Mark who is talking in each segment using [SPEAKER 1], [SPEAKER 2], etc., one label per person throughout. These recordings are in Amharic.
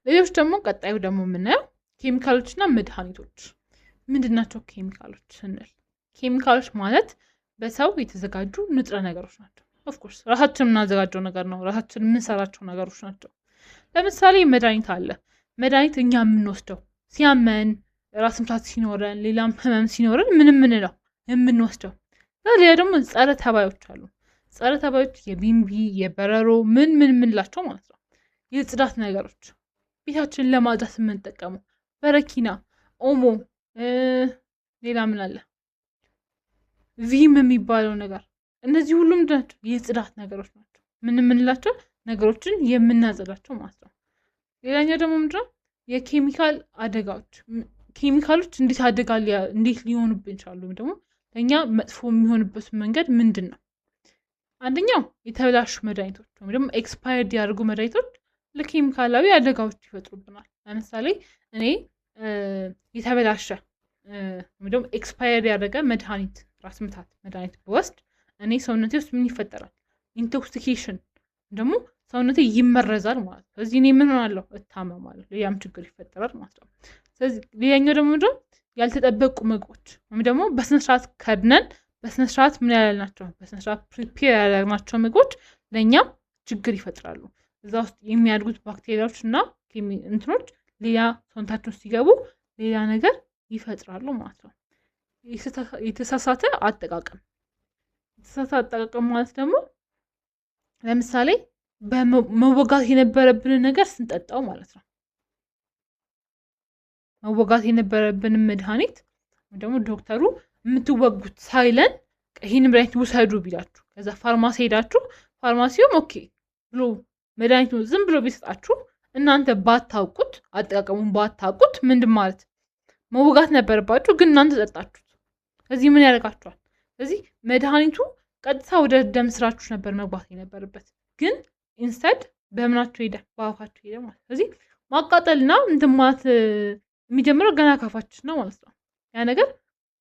[SPEAKER 1] ሌሎች ደግሞ ቀጣዩ ደግሞ የምናየው ኬሚካሎችና መድኃኒቶች ምንድናቸው? ኬሚካሎች ስንል ኬሚካሎች ማለት በሰው የተዘጋጁ ንጥረ ነገሮች ናቸው። ኦፍኮርስ ራሳችን የምናዘጋጀው ነገር ነው። ራሳችን የምንሰራቸው ነገሮች ናቸው። ለምሳሌ መድኃኒት አለ። መድኃኒት እኛ የምንወስደው ሲያመን፣ ራስ ምታት ሲኖረን፣ ሌላም ህመም ሲኖረን ምንለው የምንወስደው። ሌላ ደግሞ ጸረ ተባዮች አሉ። ጸረ ተባዮች የቢንቢ፣ የበረሮ ምን ምንላቸው ማለት ነው። የጽዳት ነገሮች ቤታችንን ለማጽዳት የምንጠቀመው በረኪና፣ ኦሞ፣ ሌላ ምን አለ ቪም የሚባለው ነገር። እነዚህ ሁሉም ናቸው የጽዳት ነገሮች ናቸው። ምንላቸው ነገሮችን የምናጸዳቸው ማለት ነው። ሌላኛው ደግሞ ምንድነው የኬሚካል አደጋዎች። ኬሚካሎች እንዴት ሊሆኑብን ይችላሉ? ደግሞ ለእኛ መጥፎ የሚሆንበት መንገድ ምንድን ነው? አንደኛው የተበላሹ መድኃኒቶች ወይም ደግሞ ኤክስፓየርድ ያደርጉ መድኃኒቶች ለኬሚካላዊ አደጋዎች ይፈጥሩብናል። ለምሳሌ እኔ የተበላሸ ወይም ደግሞ ኤክስፓየርድ ያደረገ መድኃኒት፣ ራስ ምታት መድኃኒት ብወስድ እኔ ሰውነቴ ውስጥ ምን ይፈጠራል? ኢንቶክሲኬሽን ደግሞ ሰውነቴ ይመረዛል ማለት ነው። ስለዚህ እኔ ምን ሆናለሁ? እታመማለሁ። ሌላም ችግር ይፈጠራል ማለት ነው። ስለዚህ ሌላኛው ደግሞ ምንድነው ያልተጠበቁ ምግቦች ወይም ደግሞ በስነስርዓት ከድነን በስነስርዓት ምን ያላልናቸው በስነስርዓት ፕሪፔር ያደረግናቸው ምግቦች ለእኛም ችግር ይፈጥራሉ። እዛ ውስጥ የሚያድጉት ባክቴሪያዎች እና እንትኖች ሌላ ሰውነታችን ውስጥ ሲገቡ ሌላ ነገር ይፈጥራሉ ማለት ነው። የተሳሳተ አጠቃቀም ማለት ደግሞ ለምሳሌ በመወጋት የነበረብንን ነገር ስንጠጣው ማለት ነው። መወጋት የነበረብንን መድኃኒት ደግሞ ዶክተሩ የምትወጉት ሳይለን ይህን መድኃኒት ውሰዱ ቢላችሁ ከዛ ፋርማሲ ሄዳችሁ ፋርማሲውም ኦኬ ብሎ መድኃኒቱ ዝም ብሎ ቢሰጣችሁ እናንተ ባታውቁት አጠቃቀሙን ባታውቁት ምንድን ማለት መወጋት ነበረባችሁ፣ ግን እናንተ ጠጣችሁት። ስለዚህ ምን ያደርጋችኋል? ስለዚህ መድኃኒቱ ቀጥታ ወደ ደም ስራችሁ ነበር መግባት የነበረበት፣ ግን ኢንስቴድ በምናችሁ ሄደ? በአፋችሁ ሄደ ማለት። ስለዚህ ማቃጠልና እንትን ማለት የሚጀምረው ገና ካፋችን ነው ማለት ነው። ያ ነገር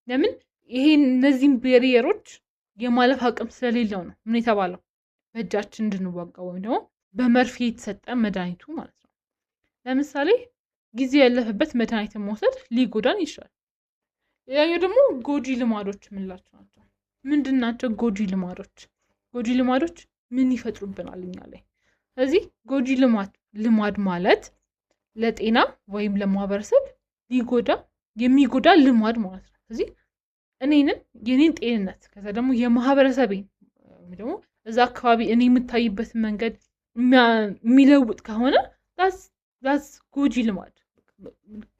[SPEAKER 1] ለምን ይሄን እነዚህን ቤሪየሮች የማለፍ አቅም ስለሌለው ነው ምን የተባለው በእጃችን እንድንወጋው ወይም ደግሞ በመርፌ የተሰጠ መድኃኒቱ ማለት ነው። ለምሳሌ ጊዜ ያለፈበት መድኃኒትን መውሰድ ሊጎዳን ይችላል። ሌላኛው ደግሞ ጎጂ ልማዶች የምንላቸው ናቸው። ምንድን ናቸው ጎጂ ልማዶች? ጎጂ ልማዶች ምን ይፈጥሩብናል እኛ ላይ? ስለዚህ ጎጂ ልማድ ማለት ለጤና ወይም ለማህበረሰብ የሚጎዳ ልማድ ማለት ነው። ስለዚህ የኔን ጤንነት ከዛ ደግሞ የማህበረሰቤን ደግሞ እዛ አካባቢ እኔ የምታይበት መንገድ የሚለውጥ ከሆነ ዳስ ጎጂ ልማድ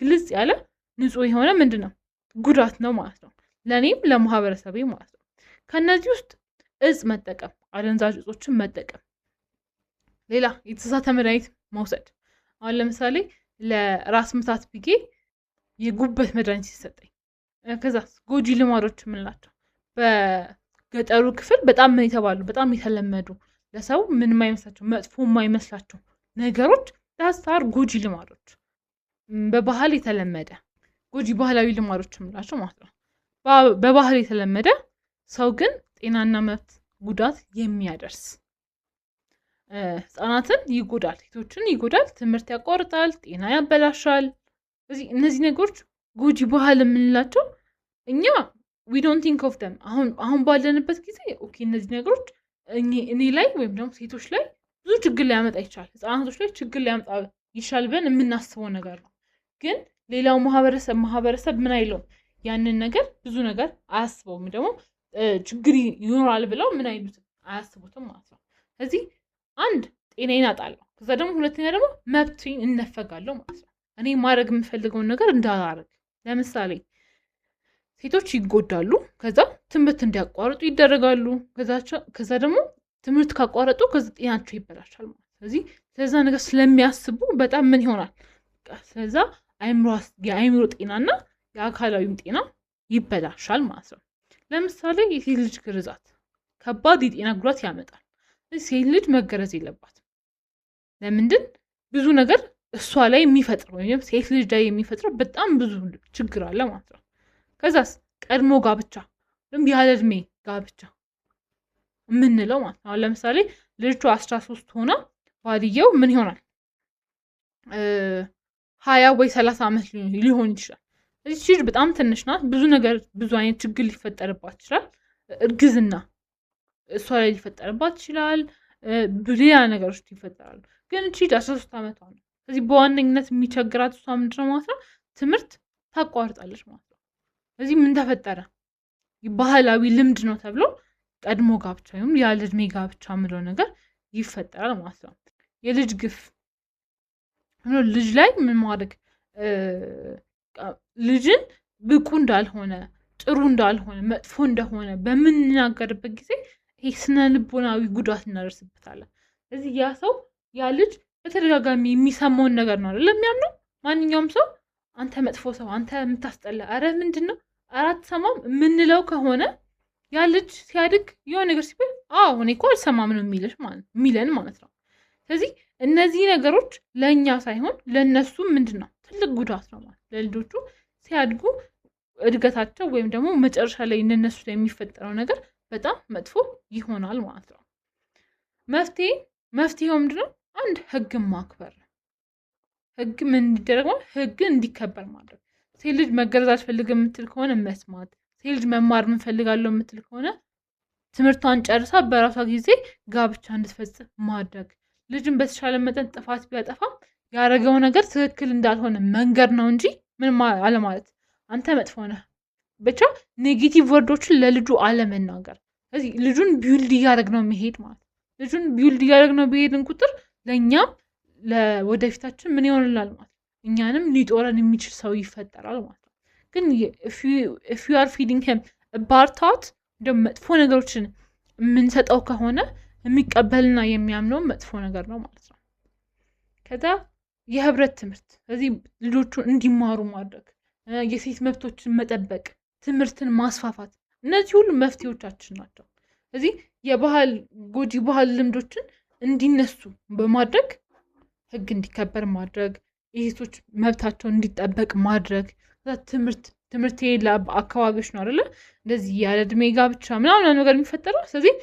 [SPEAKER 1] ግልጽ ያለ ንጹህ የሆነ ምንድነው ጉዳት ነው ማለት ነው፣ ለኔም ለማህበረሰቤ ማለት ነው። ከነዚህ ውስጥ እጽ መጠቀም፣ አደንዛዥ እጾችን መጠቀም፣ ሌላ የተሳሳተ መድኃኒት መውሰድ። አሁን ለምሳሌ ለራስ ምታት ብዬ የጉበት መድኃኒት ሲሰጠኝ ከዛ ጎጂ ልማዶች የምንላቸው በገጠሩ ክፍል በጣም የተባሉ በጣም የተለመዱ ለሰው ምን የማይመስላቸው መጥፎ የማይመስላቸው ነገሮች ዳስታር ጎጂ ልማዶች፣ በባህል የተለመደ ጎጂ ባህላዊ ልማዶች የምንላቸው ማለት ነው። በባህል የተለመደ ሰው ግን ጤናና መብት ጉዳት የሚያደርስ ህጻናትን ይጎዳል፣ ሴቶችን ይጎዳል፣ ትምህርት ያቋርጣል፣ ጤና ያበላሻል። ስለዚህ እነዚህ ነገሮች ጎጂ ባህል የምንላቸው እኛ we don't think of them አሁን ባለንበት ጊዜ ኦኬ እነዚህ ነገሮች እኔ ላይ ወይም ደግሞ ሴቶች ላይ ብዙ ችግር ሊያመጣ ይችላል፣ ህጻናቶች ላይ ችግር ሊያመጣ ይችላል ብለን የምናስበው ነገር ነው። ግን ሌላው ማህበረሰብ ምን አይለውም፣ ያንን ነገር ብዙ ነገር አያስበውም፣ ደግሞ ችግር ይኖራል ብለው ምን አይሉትም፣ አያስቡትም ማለት ነው። ስለዚህ አንድ ጤናዬን አጣለሁ፣ ከዛ ደግሞ ሁለተኛ ደግሞ መብቴን እነፈጋለሁ ማለት ነው። እኔ ማድረግ የምፈልገውን ነገር እንዳላረግ፣ ለምሳሌ ሴቶች ይጎዳሉ፣ ከዛ ትምህርት እንዲያቋርጡ ይደረጋሉ፣ ከዛ ደግሞ ትምህርት ካቋረጡ ከዛ ጤናቸው ይበላሻል ማለት። ስለዚህ ስለዛ ነገር ስለሚያስቡ በጣም ምን ይሆናል፣ ስለዛ የአእምሮ ጤናና የአካላዊም ጤና ይበላሻል ማለት ነው። ለምሳሌ የሴት ልጅ ግርዛት ከባድ የጤና ጉዳት ያመጣል። ሴት ልጅ መገረዝ የለባትም። ለምንድን? ብዙ ነገር እሷ ላይ የሚፈጥረው ወይም ሴት ልጅ ላይ የሚፈጥረው በጣም ብዙ ችግር አለ ማለት ነው። ከዛስ ቀድሞ ጋብቻ ወይም ያለ እድሜ ጋብቻ የምንለው ማለት ነው። ለምሳሌ ልጅቷ 13 ሆና ባልየው ምን ይሆናል 20 ወይ 30 ዓመት ሊሆን ይችላል። እዚህ ልጅ በጣም ትንሽ ናት። ብዙ ነገር ብዙ አይነት ችግር ሊፈጠርባት ይችላል። እርግዝና እሷ ላይ ሊፈጠርባት ይችላል። ሌላ ነገሮች ይፈጠራሉ። ግን እቺ 13 ዓመቷ ነው። ስለዚህ በዋነኝነት የሚቸግራት እሷ ምንድነው ማለት ነው ትምህርት ታቋርጣለች ማለት ነው። ስለዚህ ምን ተፈጠረ? ባህላዊ ልምድ ነው ተብሎ ቀድሞ ጋብቻ ወይም ያለ እድሜ ጋብቻ የምለው ነገር ይፈጠራል ማለት ነው። የልጅ ግፍ ልጅ ላይ ምን ማድረግ ልጅን ብቁ እንዳልሆነ ጥሩ እንዳልሆነ መጥፎ እንደሆነ በምንናገርበት ጊዜ ይሄ ስነ ልቦናዊ ጉዳት እናደርስበታለን። ስለዚህ ያ ሰው ያ ልጅ በተደጋጋሚ የሚሰማውን ነገር ነው አይደል የሚያምነው። ማንኛውም ሰው አንተ መጥፎ ሰው፣ አንተ የምታስጠላ፣ አረ ምንድነው አራት ሰማም የምንለው ከሆነ ያ ልጅ ሲያድግ የሆነ ነገር ሲባል አዎ እኔ እኮ አልሰማም ነው የሚለን ማለት ነው። ስለዚህ እነዚህ ነገሮች ለእኛ ሳይሆን ለእነሱ ምንድነው ትልቅ ጉዳት ነው ማለት ለልጆቹ ሲያድጉ እድገታቸው ወይም ደግሞ መጨረሻ ላይ እነሱ ላይ የሚፈጠረው ነገር በጣም መጥፎ ይሆናል ማለት ነው። መፍትሄው ምንድነው? አንድ ህግን ማክበር ነው። ህግ ምን እንዲደረግ ማለት ህግ እንዲከበር ማድረግ። ሴት ልጅ መገረዝ አልፈልግም የምትል ከሆነ መስማት፣ ሴት ልጅ መማር እንፈልጋለሁ የምትል ከሆነ ትምህርቷን ጨርሳ በራሷ ጊዜ ጋብቻ እንድትፈጽም ማድረግ። ልጅን በተሻለ መጠን ጥፋት ቢያጠፋ ያደረገው ነገር ትክክል እንዳልሆነ መንገር ነው እንጂ ምን አለማለት አንተ መጥፎ ነህ ብቻ ኔጌቲቭ ወርዶችን ለልጁ አለመናገር። ስለዚህ ልጁን ቢውልድ እያደረግ ነው የሚሄድ ማለት ልጁን ቢውልድ እያደረግ ነው ቢሄድን ቁጥር ለእኛም ለወደፊታችን ምን ይሆንላል ማለት እኛንም ሊጦረን የሚችል ሰው ይፈጠራል ማለት ነው። ግን if you are feeding him a bad thought እንደውም መጥፎ ነገሮችን የምንሰጠው ከሆነ የሚቀበልና የሚያምነው መጥፎ ነገር ነው ማለት ነው። ከዛ የህብረት ትምህርት ስለዚህ ልጆቹ እንዲማሩ ማድረግ፣ የሴት መብቶችን መጠበቅ፣ ትምህርትን ማስፋፋት እነዚህ ሁሉ መፍትሄዎቻችን ናቸው። ስለዚህ የባህል ጎጂ ባህል ልምዶችን እንዲነሱ በማድረግ ህግ እንዲከበር ማድረግ፣ የሴቶች መብታቸው እንዲጠበቅ ማድረግ። ትምህርት የሌላ አካባቢዎች ነው አይደለ እንደዚህ ያለ እድሜ ጋብቻ ምናምን ነገር የሚፈጠረው። ስለዚህ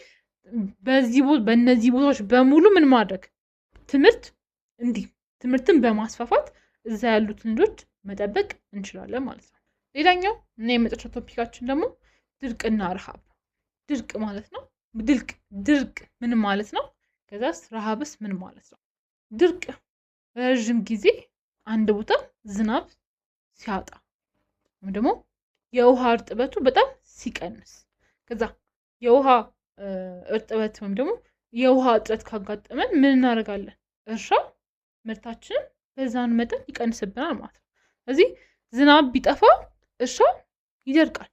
[SPEAKER 1] በእነዚህ ቦታዎች በሙሉ ምን ማድረግ ትምህርትን በማስፋፋት እዛ ያሉትን ልጆች መጠበቅ እንችላለን ማለት ነው። ሌላኛው እና የመጨረሻ ቶፒካችን ደግሞ ድርቅና ረሃብ። ድርቅ ማለት ነው ድርቅ ምን ማለት ነው? ከዛስ ረሃብስ ምን ማለት ነው? ድርቅ ረዥም ጊዜ አንድ ቦታ ዝናብ ሲያጣ ወይም ደግሞ የውሃ እርጥበቱ በጣም ሲቀንስ፣ ከዛ የውሃ እርጥበት ወይም ደግሞ የውሃ እጥረት ካጋጠመን ምን እናደርጋለን? እርሻ ምርታችንን በዛን መጠን ይቀንስብናል ማለት ነው። ስለዚህ ዝናብ ቢጠፋ እርሻ ይደርቃል።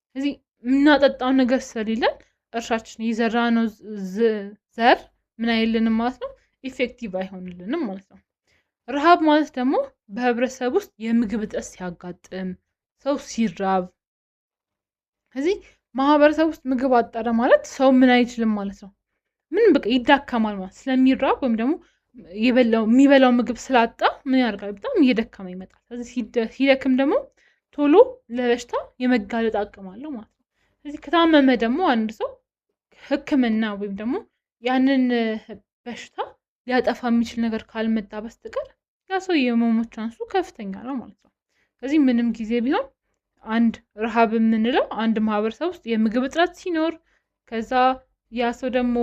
[SPEAKER 1] ስለዚህ የምናጠጣው ነገር ስለሌለን እርሻችን የዘራነው ዘር ምን አይልንም ማለት ነው፣ ኢፌክቲቭ አይሆንልንም ማለት ነው። ረሃብ ማለት ደግሞ በህብረተሰብ ውስጥ የምግብ እጥረት ሲያጋጥም፣ ሰው ሲራብ፣ ስለዚህ ማህበረሰብ ውስጥ ምግብ አጠረ ማለት ሰው ምን አይችልም ማለት ነው፣ ምን በቃ ይዳከማል ማለት ስለሚራብ ወይም ደግሞ የሚበላው ምግብ ስላጣ ምን ያደርጋል? በጣም እየደከመ ይመጣል። ስለዚህ ሲደክም ደግሞ ቶሎ ለበሽታ የመጋለጥ አቅም አለው ማለት ነው። ስለዚህ ከታመመ ደግሞ አንድ ሰው ሕክምና ወይም ደግሞ ያንን በሽታ ሊያጠፋ የሚችል ነገር ካልመጣ በስተቀር ያ ሰው የመሞት ቻንሱ ከፍተኛ ነው ማለት ነው። ስለዚህ ምንም ጊዜ ቢሆን አንድ ረሃብ የምንለው አንድ ማህበረሰብ ውስጥ የምግብ እጥረት ሲኖር፣ ከዛ ያ ሰው ደግሞ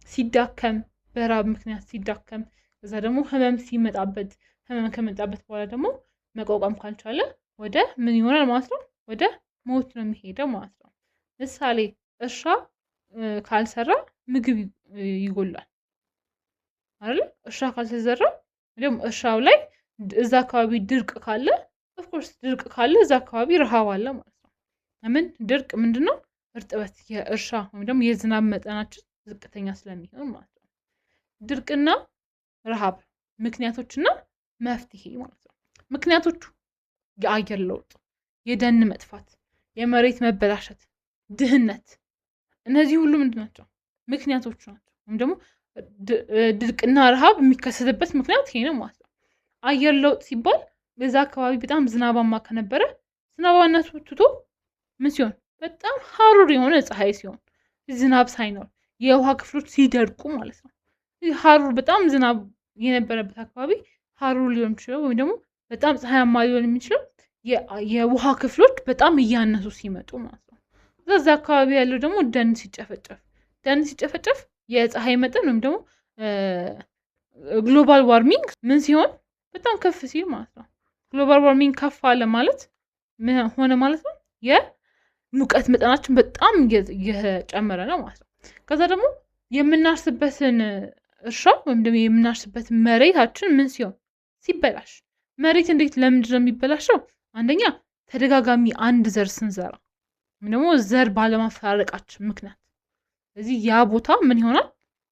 [SPEAKER 1] ሲዳከም በራብ ምክንያት ሲዳከም፣ ከዛ ደግሞ ህመም ከመጣበት በኋላ ደግሞ መቋቋም ካልቻለ ወደ ምን ይሆናል ማለት ነው? ወደ ሞት ነው የሚሄደው ማለት ነው። ምሳሌ እርሻ ካልሰራ ምግብ ይጎላል አይደል? እርሻ ካልተዘራ ደግሞ እርሻው ላይ እዛ አካባቢ ድርቅ ካለ ኦፍኮርስ ድርቅ ካለ እዛ አካባቢ ረሃብ አለ ማለት ነው። ለምን ድርቅ ምንድነው? እርጥበት የእርሻ ወይም ደግሞ የዝናብ መጠናችን ዝቅተኛ ስለሚሆን ማለት ነው። ድርቅና ረሃብ ምክንያቶችና መፍትሄ ማለት ነው። ምክንያቶቹ የአየር ለውጥ፣ የደን መጥፋት፣ የመሬት መበላሸት፣ ድህነት፣ እነዚህ ሁሉ ምንድን ናቸው? ምክንያቶቹ ናቸው። ወይም ደግሞ ድርቅና ረሃብ የሚከሰትበት ምክንያት ይሄ ነው ማለት ነው። አየር ለውጥ ሲባል በዛ አካባቢ በጣም ዝናባማ ከነበረ ዝናባነቱ ትቶ ምን ሲሆን በጣም ሀሩር የሆነ ፀሐይ ሲሆን፣ ዝናብ ሳይኖር የውሃ ክፍሎች ሲደርቁ ማለት ነው። ሀሩር በጣም ዝናብ የነበረበት አካባቢ ሀሩር ሊሆን ይችላል ወይም ደግሞ በጣም ፀሐያማ ሊሆን የሚችለው የውሃ ክፍሎች በጣም እያነሱ ሲመጡ ማለት ነው። እዛ አካባቢ ያለው ደግሞ ደን ሲጨፈጨፍ የፀሐይ መጠን ወይም ደግሞ ግሎባል ዋርሚንግ ምን ሲሆን በጣም ከፍ ሲል ማለት ነው። ግሎባል ዋርሚንግ ከፍ አለ ማለት ምን ሆነ ማለት ነው? የሙቀት መጠናችን በጣም እየጨመረ ነው ማለት ነው። ከዛ ደግሞ የምናርስበትን እርሻ ወይም ደግሞ የምናርስበትን መሬታችን ምን ሲሆን ሲበላሽ፣ መሬት እንዴት ለምንድን ነው የሚበላሸው? አንደኛ ተደጋጋሚ አንድ ዘር ስንዘራ ወይም ደግሞ ዘር ባለማፈራረቃችን ምክንያት፣ ስለዚህ ያ ቦታ ምን ይሆናል?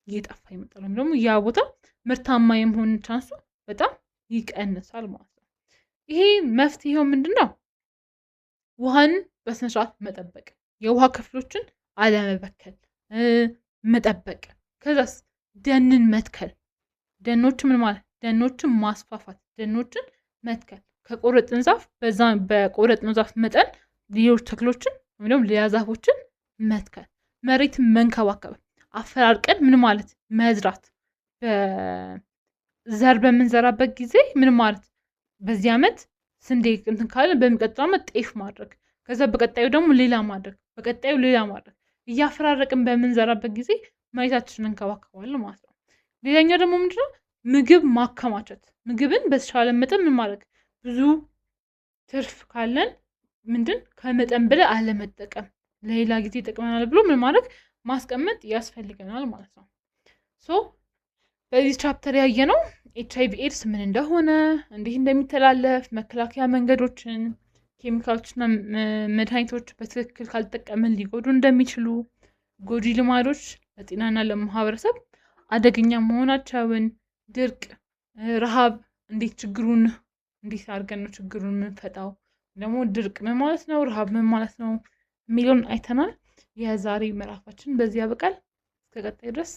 [SPEAKER 1] እየጠፋ ይመጣል ወይም ደግሞ ያ ቦታ ምርታማ የመሆን ቻንሱ በጣም ይቀንሳል ማለት ነው። ይሄ መፍትሄው ምንድነው? ውሃን በስነ ስርዓት መጠበቅ፣ የውሃ ክፍሎችን አለመበከል መጠበቅ። ከዛስ ደንን መትከል። ደኖችን ምን ማለት? ደኖችን ማስፋፋት፣ ደኖችን መትከል። ከቆረጥን ዛፍ በቆረጥን ዛፍ መጠን ሌሎች ተክሎችን ወይም ደግሞ ሌላ ዛፎችን መትከል። መሬትን መንከባከብ፣ አፈራርቀን ምን ማለት? መዝራት። ዘር በምንዘራበት ጊዜ ምን ማለት? በዚህ ዓመት ስንዴ እንትን ካለን በሚቀጥለው ዓመት ጤፍ ማድረግ፣ ከዛ በቀጣዩ ደግሞ ሌላ ማድረግ፣ በቀጣዩ ሌላ ማድረግ። እያፈራረቅን በምንዘራበት ጊዜ መሬታችንን እንከባከባለን ማለት ነው። ሌላኛው ደግሞ ምንድነው? ምግብ ማከማቸት። ምግብን በተሻለ መጠን ምን ማድረግ? ብዙ ትርፍ ካለን ምንድን ከመጠን በላይ አለመጠቀም፣ ለሌላ ጊዜ ይጠቅመናል ብሎ ምን ማድረግ? ማስቀመጥ ያስፈልገናል ማለት ነው። ሶ በዚህ ቻፕተር ያየነው ኤችአይቪ ኤድስ ምን እንደሆነ፣ እንዴት እንደሚተላለፍ፣ መከላከያ መንገዶችን፣ ኬሚካሎችና መድኃኒቶች በትክክል ካልተጠቀምን ሊጎዱ እንደሚችሉ፣ ጎጂ ልማዶች ለጤናና ለማህበረሰብ አደገኛ መሆናቸውን፣ ድርቅ፣ ረሃብ እንዴት አድርገን ነው ችግሩን የምንፈታው፣ ደግሞ ድርቅ ምን ማለት ነው፣ ረሃብ ምን ማለት ነው የሚለውን አይተናል። የዛሬ ምዕራፋችን በዚህ ያበቃል። እስከ ቀጣይ ድረስ